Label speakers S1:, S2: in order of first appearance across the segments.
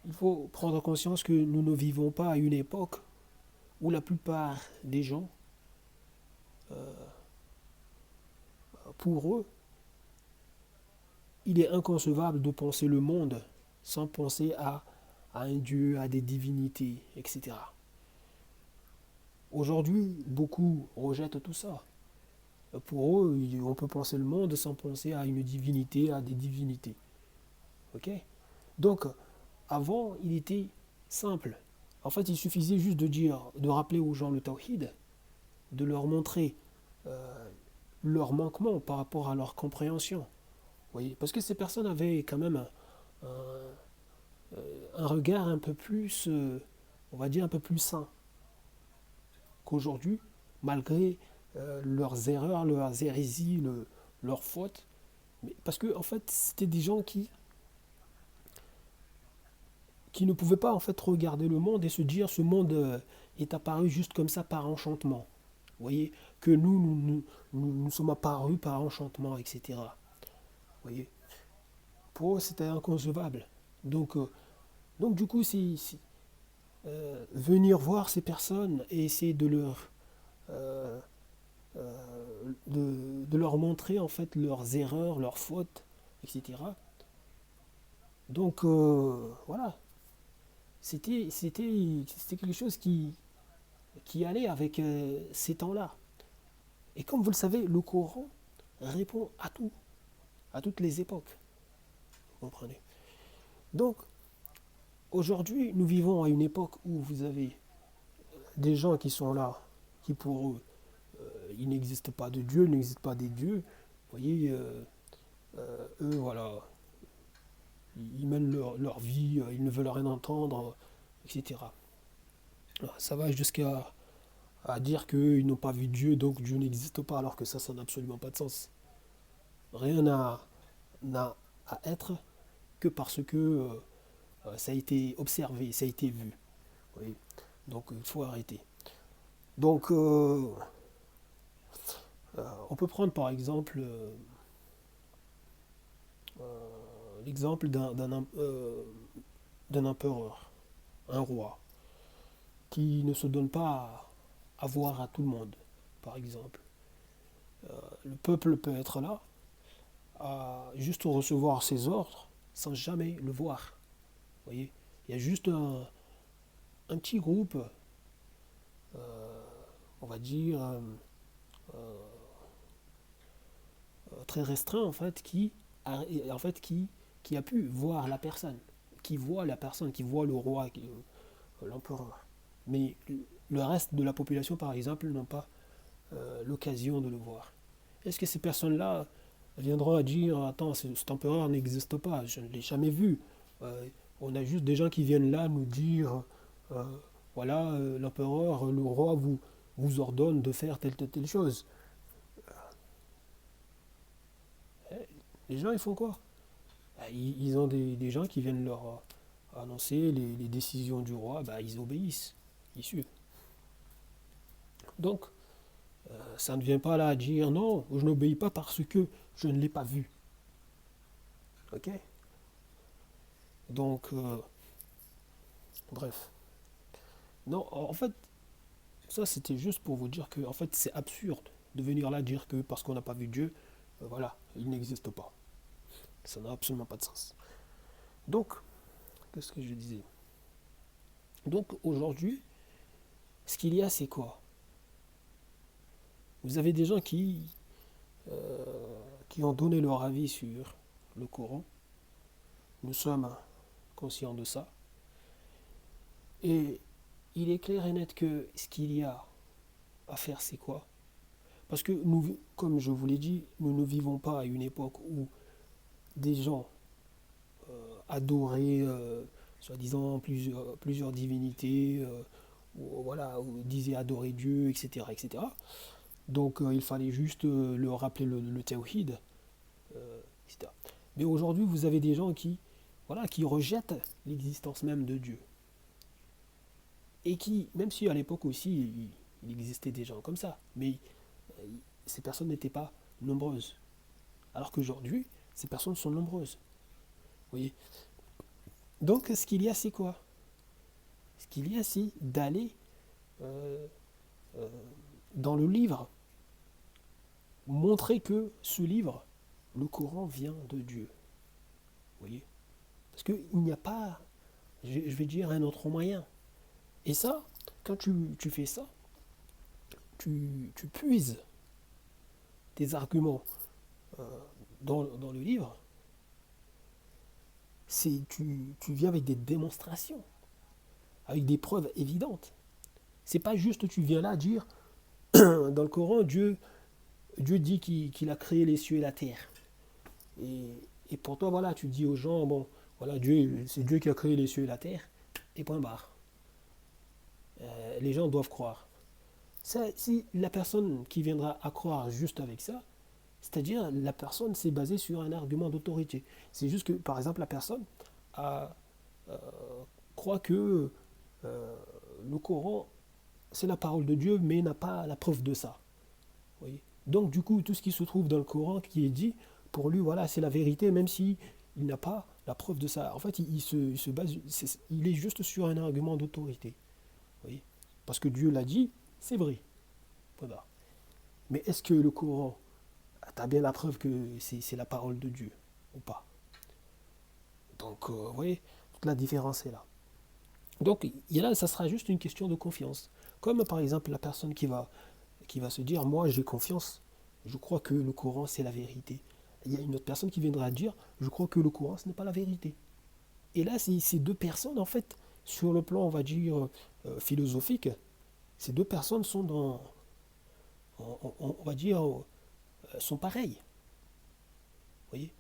S1: il faut prendre conscience que nous ne vivons pas à une époque où la plupart des gens, pour eux, il est inconcevable de penser le monde sans penser à un Dieu, à des divinités, etc. Aujourd'hui, beaucoup rejettent tout ça. Pour eux, on peut penser le monde sans penser à une divinité, à des divinités. Ok? Donc, avant, il était simple. En fait, il suffisait juste de dire, de rappeler aux gens le tawhid, de leur montrer leur manquement par rapport à leur compréhension. Vous voyez? Parce que ces personnes avaient quand même un regard un peu plus, on va dire, un peu plus sain qu'aujourd'hui, malgré leurs erreurs, leurs hérésies, leurs fautes. Mais parce que, en fait, c'était des gens qui ne pouvaient pas en fait regarder le monde et se dire ce monde est apparu juste comme ça par enchantement. Vous voyez, que nous sommes apparus par enchantement, etc. Vous voyez, pour eux, c'était inconcevable. Donc, du coup, venir voir ces personnes et essayer euh, de leur montrer en fait leurs erreurs, leurs fautes, etc. Donc, voilà, c'était quelque chose qui allait avec ces temps-là. Et comme vous le savez, le Coran répond à tout, à toutes les époques. Vous comprenez? Donc, aujourd'hui, nous vivons à une époque où vous avez des gens qui sont là, qui pour eux, il n'existe pas de Dieu, il n'existe pas des dieux. Vous voyez, eux, voilà, ils mènent leur vie, ils ne veulent rien entendre, etc. Ça va jusqu'à à dire qu'ils n'ont pas vu Dieu, donc Dieu n'existe pas, alors que ça n'a absolument pas de sens. Rien n'a à être que parce que ça a été observé, ça a été vu. Oui. Donc il faut arrêter. Donc on peut prendre par exemple l'exemple d'un empereur, un roi, qui ne se donne pas à voir à tout le monde, par exemple. Le peuple peut être là, à juste recevoir ses ordres sans jamais le voir. Vous voyez, il y a juste un petit groupe, on va dire, très restreint en fait, qui a pu voir la personne, qui voit le roi, l'empereur. Mais le reste de la population, par exemple, n'ont pas l'occasion de le voir. Est-ce que ces personnes-là viendront à dire attends, cet empereur n'existe pas, je ne l'ai jamais vu. Euh, on a juste des gens qui viennent là nous dire euh, voilà, l'empereur, le roi vous ordonne de faire telle chose. Les gens, ils font quoi? Ils ont des gens qui viennent leur annoncer les décisions du roi, bah, ils obéissent, ils suivent. Donc, ça ne vient pas là à dire non, je n'obéis pas parce que je ne l'ai pas vu. Ok? Donc, bref. Non, en fait, ça c'était juste pour vous dire que en fait, c'est absurde de venir là dire que parce qu'on n'a pas vu Dieu, voilà, il n'existe pas. Ça n'a absolument pas de sens. Donc, qu'est-ce que je disais? Donc, aujourd'hui, ce qu'il y a, c'est quoi? Vous avez des gens qui ont donné leur avis sur le Coran. Nous sommes conscients de ça. Et il est clair et net que ce qu'il y a à faire, c'est quoi? Parce que nous, comme je vous l'ai dit, nous ne vivons pas à une époque où des gens adoraient, soi-disant, plusieurs divinités, ou, voilà, ou disaient adorer Dieu, etc. etc. Donc il fallait juste leur rappeler le tawhid, etc. Mais aujourd'hui, vous avez des gens voilà, qui rejettent l'existence même de Dieu. Et qui, même si à l'époque aussi, il existait des gens comme ça, mais ces personnes n'étaient pas nombreuses. Alors qu'aujourd'hui, ces personnes sont nombreuses. Vous voyez? Donc, ce qu'il y a, c'est quoi? Ce qu'il y a, c'est d'aller euh, euh, dans le livre, montrer que ce livre, le Coran, vient de Dieu. Vous voyez? Parce qu'il n'y a pas, je vais dire, un autre moyen. Et ça, quand tu fais ça, tu puises tes arguments dans le livre, tu viens avec des démonstrations, avec des preuves évidentes. C'est pas juste tu viens là dire, dans le Coran, Dieu dit qu'il a créé les cieux et la terre. Et, et pour toi, voilà, tu dis aux gens, bon, voilà, c'est Dieu qui a créé les cieux et la terre, et point barre. Les gens doivent croire. Ça, si la personne qui viendra à croire juste avec ça, c'est-à-dire la personne s'est basée sur un argument d'autorité. C'est juste que, par exemple, la personne a, euh, croit que le Coran, c'est la parole de Dieu, mais n'a pas la preuve de ça. Vous voyez. Donc, du coup, tout ce qui se trouve dans le Coran qui est dit, pour lui, voilà, c'est la vérité, même si il n'a pas la preuve de ça. En fait, il se base, il est juste sur un argument d'autorité. Vous voyez. Parce que Dieu l'a dit, c'est vrai. Voilà. Mais est-ce que le Coran, tu as bien la preuve que c'est la parole de Dieu ou pas? Donc, vous voyez, toute la différence est là. Donc, là, ça sera juste une question de confiance. Comme par exemple la personne qui va se dire, moi j'ai confiance, je crois que le Coran c'est la vérité. Il y a une autre personne qui viendra dire, je crois que le Coran ce n'est pas la vérité. Et là, ces deux personnes, en fait, sur le plan, on va dire, philosophique, ces deux personnes sont on va dire, sont pareilles. Vous voyez.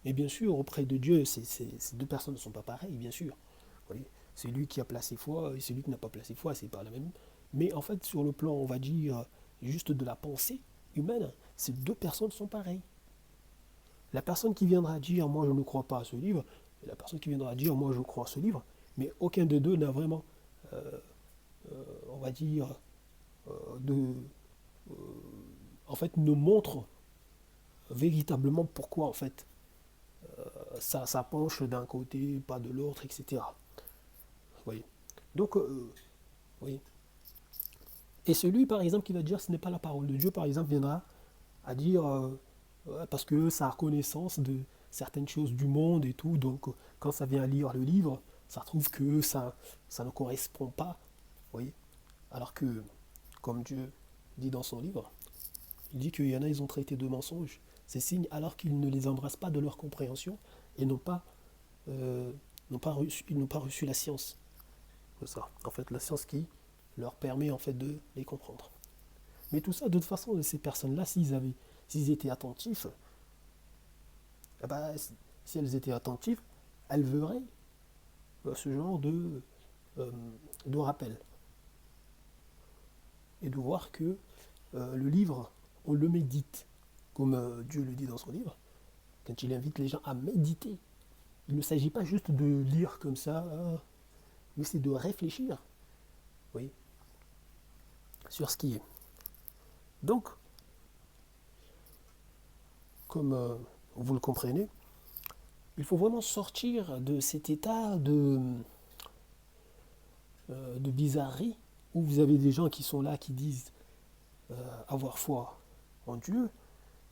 S1: Mais bien sûr, auprès de Dieu, ces deux personnes ne sont pas pareilles, bien sûr. Vous voyez. Celui qui a placé foi et celui qui n'a pas placé foi, c'est pas la même. Mais en fait, sur le plan, on va dire, juste de la pensée humaine, ces deux personnes sont pareilles. La personne qui viendra dire, moi je ne crois pas à ce livre, et la personne qui viendra dire, moi je crois à ce livre, mais aucun des deux n'a vraiment, on va dire, de, en fait, ne montre véritablement pourquoi, en fait, ça penche d'un côté, pas de l'autre, etc. Vous voyez. Donc, oui. Et celui, par exemple, qui va dire ce n'est pas la parole de Dieu, par exemple, viendra à dire ouais, parce que ça a connaissance de certaines choses du monde et tout, donc quand ça vient à lire le livre, ça trouve que ça ne correspond pas, vous voyez. Alors que, comme Dieu dit dans son livre, il dit qu'il y en a, ils ont traité de mensonges, ces signes, alors qu'ils ne les embrassent pas de leur compréhension et euh, ils n'ont pas reçu la science. C'est ça. En fait, la science qui leur permet en fait de les comprendre. Mais tout ça, de toute façon, ces personnes-là, s'ils étaient attentifs, eh ben, si elles étaient attentives, elles verraient ce genre euh, de rappel. Et de voir que le livre, on le médite, comme Dieu le dit dans son livre, quand il invite les gens à méditer. Il ne s'agit pas juste de lire comme ça, mais c'est de réfléchir, oui, sur ce qui est. Donc, comme vous le comprenez, il faut vraiment sortir de cet état de bizarrerie où vous avez des gens qui sont là, qui disent avoir foi en Dieu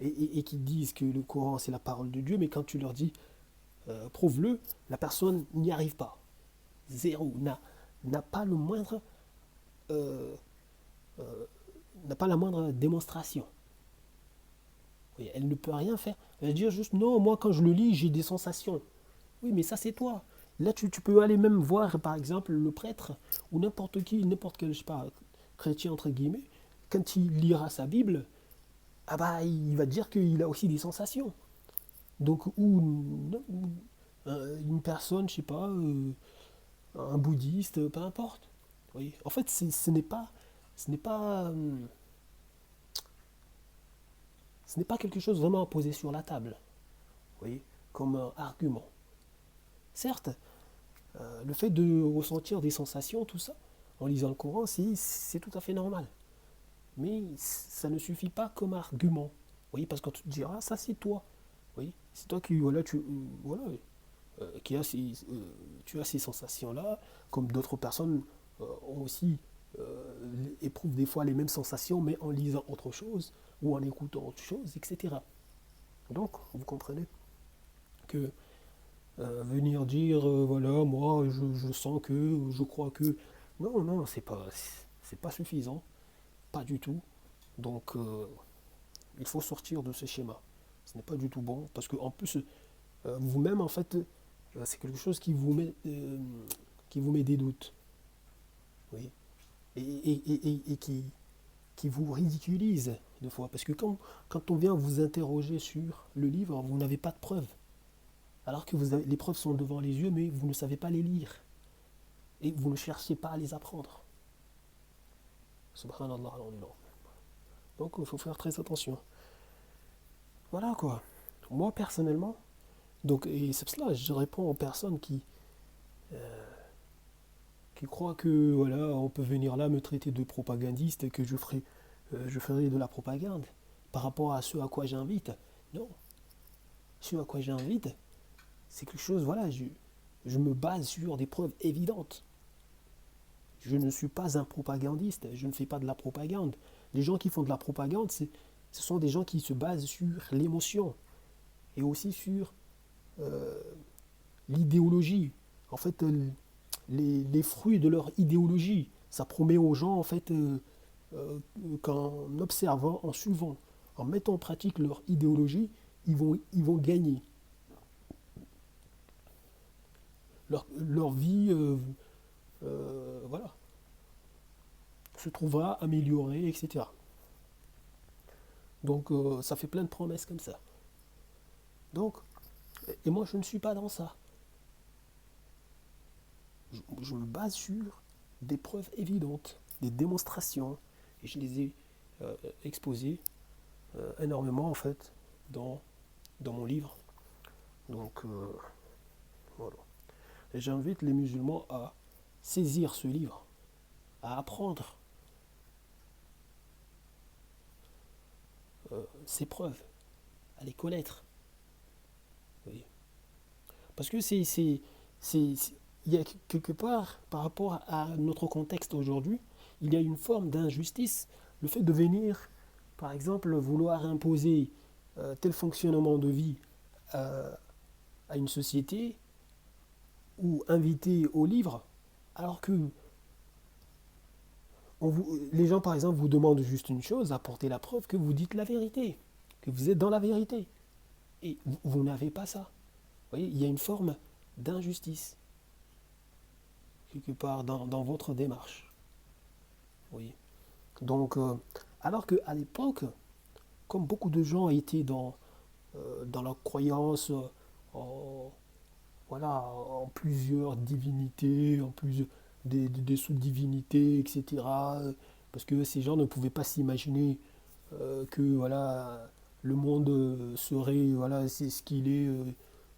S1: et qui disent que le Coran c'est la parole de Dieu, mais quand tu leur dis prouve-le, la personne n'y arrive pas. Zéro, n'a pas le moindre, euh, n'a pas la moindre démonstration. Oui, elle ne peut rien faire. Elle va dire juste non, moi quand je le lis, j'ai des sensations. Oui, mais ça c'est toi. Là, tu peux aller même voir, par exemple, le prêtre ou n'importe qui, n'importe quel, je sais pas, chrétien entre guillemets, quand il lira sa Bible, ah bah, il va dire qu'il a aussi des sensations. Donc, une personne, je sais pas, un bouddhiste, peu importe. Vous voyez. En fait, ce n'est pas, ce n'est pas quelque chose vraiment à poser sur la table. Vous voyez, comme un argument. Certes, le fait de ressentir des sensations, tout ça, en lisant le Coran, c'est tout à fait normal. Mais ça ne suffit pas comme argument. Vous voyez, parce que tu te diras, ça c'est toi. Oui, c'est toi qui, voilà, voilà, tu as ces sensations-là, comme d'autres personnes ont aussi éprouvent des fois les mêmes sensations, mais en lisant autre chose ou en écoutant autre chose, etc. Donc, vous comprenez que venir dire, voilà, moi, je sens que, je crois que, non, non, c'est pas suffisant, pas du tout. Donc, il faut sortir de ce schéma. Ce n'est pas du tout bon, parce que en plus, vous-même, en fait, c'est quelque chose qui vous met des doutes, oui, et qui vous ridiculise des fois. Parce que quand on vient vous interroger sur le livre, vous n'avez pas de preuves. Alors que les preuves sont devant les yeux, mais vous ne savez pas les lire. Et vous ne cherchez pas à les apprendre. Subhanallah. Donc il faut faire très attention. Voilà quoi. Moi personnellement, donc, et c'est pour cela que je réponds aux personnes qui croient que voilà, on peut venir là me traiter de propagandiste et que je ferai de la propagande par rapport à ce à quoi j'invite. Non, ce à quoi j'invite, c'est quelque chose, voilà, je me base sur des preuves évidentes. Je ne suis pas un propagandiste, je ne fais pas de la propagande. Les gens qui font de la propagande, ce sont des gens qui se basent sur l'émotion et aussi sur euh, l'idéologie. En fait, les fruits de leur idéologie, ça promet aux gens, en fait, qu'en observant, en suivant, en mettant en pratique leur idéologie, ils vont gagner. Leur vie, voilà, se trouvera améliorée, etc. Donc, ça fait plein de promesses comme ça. Donc, et moi, je ne suis pas dans ça. Je me base sur des preuves évidentes, des démonstrations, et je les ai exposées énormément, en fait, dans mon livre. Donc, voilà. Et j'invite les musulmans à saisir ce livre, à apprendre ces preuves, à les connaître. Oui. Parce que il y a quelque part, par rapport à notre contexte aujourd'hui, il y a une forme d'injustice. Le fait de venir, par exemple, vouloir imposer tel fonctionnement de vie euh, à une société ou inviter au livre, alors que les gens, par exemple, vous demandent juste une chose, apporter la preuve que vous dites la vérité, que vous êtes dans la vérité. Et vous n'avez pas ça. Vous voyez, il y a une forme d'injustice, quelque part, dans votre démarche. Oui. Donc, alors qu'à l'époque, comme beaucoup de gens étaient dans leur croyance en, voilà, en plusieurs divinités, en plusieurs des sous-divinités, etc. Parce que ces gens ne pouvaient pas s'imaginer que voilà, le monde serait, voilà, c'est ce qu'il est,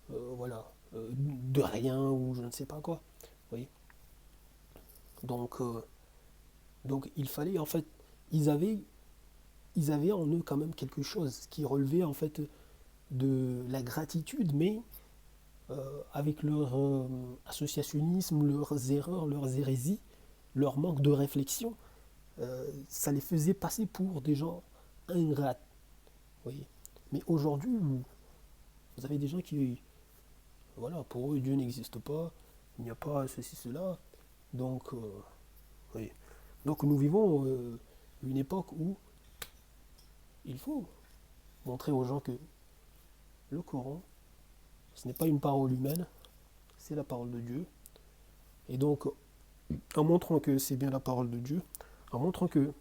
S1: voilà, de rien ou je ne sais pas quoi. Vous voyez. Donc, donc il fallait en fait, ils avaient, ils avaient en eux quand même quelque chose qui relevait en fait de la gratitude, mais avec leur associationnisme, leurs erreurs, leurs hérésies, leur manque de réflexion, ça les faisait passer pour des gens ingrats. Vous voyez. Mais aujourd'hui, vous avez des gens qui, voilà, pour eux, Dieu n'existe pas, il n'y a pas ceci, cela. Donc, oui. Donc nous vivons une époque où il faut montrer aux gens que le Coran, ce n'est pas une parole humaine, c'est la parole de Dieu. Et donc, en montrant que c'est bien la parole de Dieu, en montrant que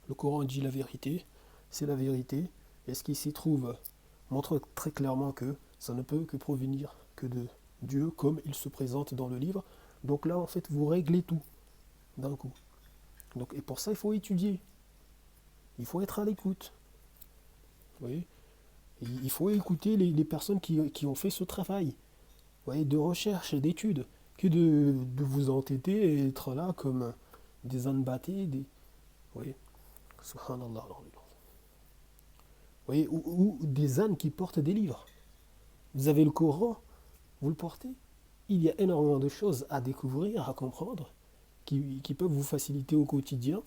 S1: le Coran dit la vérité, c'est la vérité, et ce qui s'y trouve montre très clairement que ça ne peut que provenir que de Dieu, comme il se présente dans le livre. Donc là, en fait, vous réglez tout d'un coup. Donc, et pour ça, il faut étudier, il faut être à l'écoute. Vous voyez. Il faut écouter les personnes qui ont fait ce travail, vous voyez, de recherche, d'études, que de vous entêter et être là comme des ânes battés, des, vous voyez, subhanallah. Vous voyez, ou des ânes qui portent des livres. Vous avez le Coran, vous le portez, il y a énormément de choses à découvrir, à comprendre, qui peuvent vous faciliter au quotidien.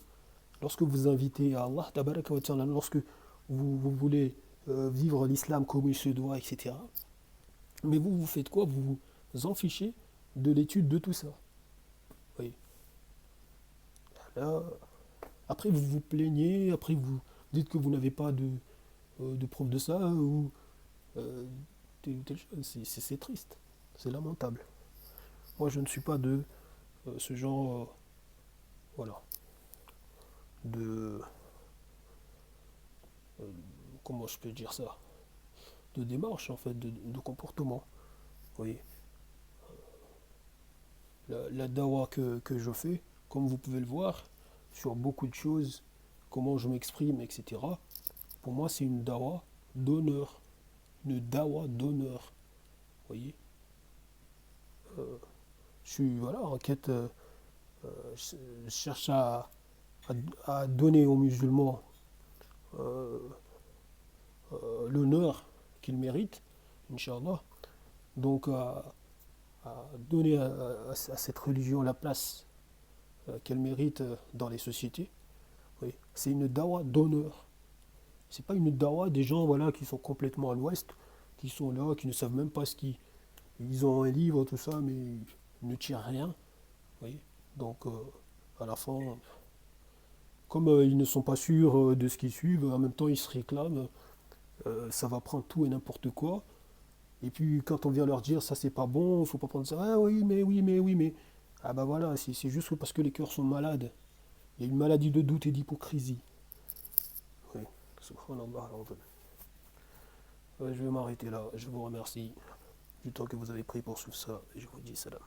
S1: Lorsque vous invitez à Allah, tabaraka wa ta'ala, lorsque vous voulez vivre l'islam comme il se doit, etc. Mais vous, vous faites quoi? Vous vous en fichez de l'étude de tout ça. Oui. Là, après, vous vous plaignez, après, vous dites que vous n'avez pas de preuve de ça, ou euh, telle ou telle chose. C'est triste, c'est lamentable. Moi, je ne suis pas de ce genre, voilà, de, euh, comment je peux dire ça, de démarche, en fait, de comportement. Vous voyez, la dawa que je fais, comme vous pouvez le voir, sur beaucoup de choses, comment je m'exprime, etc. Pour moi, c'est une dawa d'honneur. Une dawa d'honneur. Vous voyez, je suis voilà, en quête, je cherche à donner aux musulmans euh, l'honneur qu'ils méritent, Inch'Allah. Donc, à donner à cette religion la place qu'elle mérite dans les sociétés. Oui. C'est une dawa d'honneur. C'est pas une dawa des gens voilà, qui sont complètement à l'ouest, qui sont là, qui ne savent même pas ce qu'ils. Ils ont un livre, tout ça, mais ils ne tirent rien. Oui. Donc, à la fin, comme ils ne sont pas sûrs de ce qu'ils suivent, en même temps ils se réclament, ça va prendre tout et n'importe quoi. Et puis quand on vient leur dire ça c'est pas bon, il faut pas prendre ça, ah oui, mais oui, mais oui, mais. Ah bah voilà, c'est juste parce que les cœurs sont malades. Il y a une maladie de doute et d'hypocrisie. Oui, subhanallah. Ouais, je vais m'arrêter là. Je vous remercie du temps que vous avez pris pour suivre ça. Et je vous dis salam.